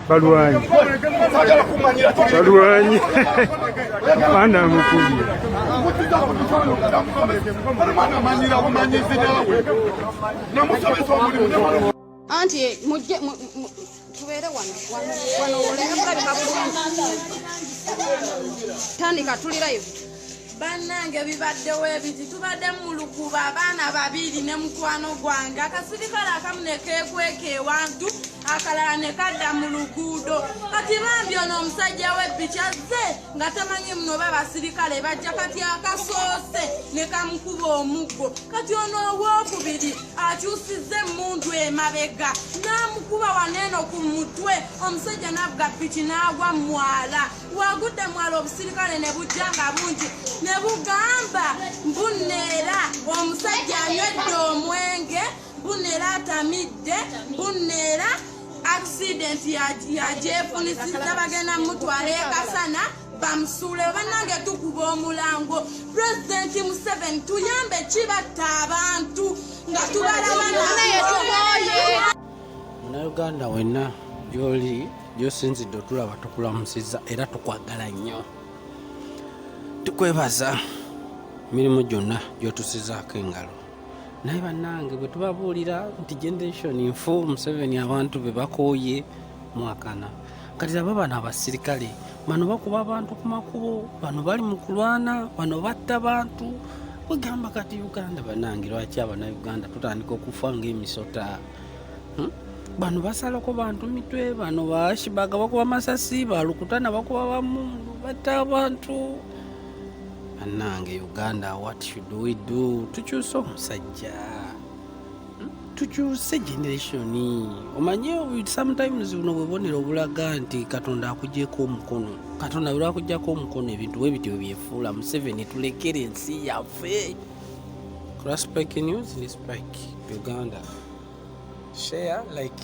balwanyi mwana mukubi anti mujje tubeere wano olenge kulabika bulungi tandika tulirayo bannange bibaddewo ebiti tubadde mu lukuba abaana babiri ne mukwano gwange akasirikale akamu ne keekweka ewantu akalala ne kadda mu luguudo kati bambi ono omusajja w'ebbiki azze nga tamanyi muno oba abasirikale bajja kati akasoose ne kamukuba omuggo kati ono owookubiri akyusizza emmundu emabega n'amukuba waneeno ku mutwe omusajja n'avuga bbiki n'agwa mu mwala wagudde mwala obusirikale ne bujja nga bungi ne bugamba mbuneera omusajja anywedde omwenge mbuneera atamidde mbuneera accident yajeefunisizza bagenda mutwala ekasana bamusuule bannange tukuba omulango pulezidenti Museveni tuyambe kibatta abantu nga tubalaba naye tumoye Munnayuganda wenna gy'oli gy'osinzidde otulaba tukulamusizza era tukwagala nnyo tukwebaza emirimu gyonna gy'otusizaako engalo naye bannange bwe tubabuulira nti generation nfu Museveni abantu be bakooye mwakana kati aba bano abasirikale bano bakuba abantu ku makubo bano bali mu kulwana bano batta bantu wegamba kati Uganda bannange lwaki abanayuganda tutandika okufa ng'emisota bano basalako bantu mitwe bano bashibaga bakuba masasi balukutana bakuba bamundu batta abantu bannange Uganda what should we do tukyuse omusajja tukyuse generation omanye sometimes buno bwebonera obulaga nti Katonda akugyeko omukono Katonda bwakuggyako omukono ebintu bwe bityo byefuula Museveni tulekere ensi yaffe Crossback News in Spike Uganda share like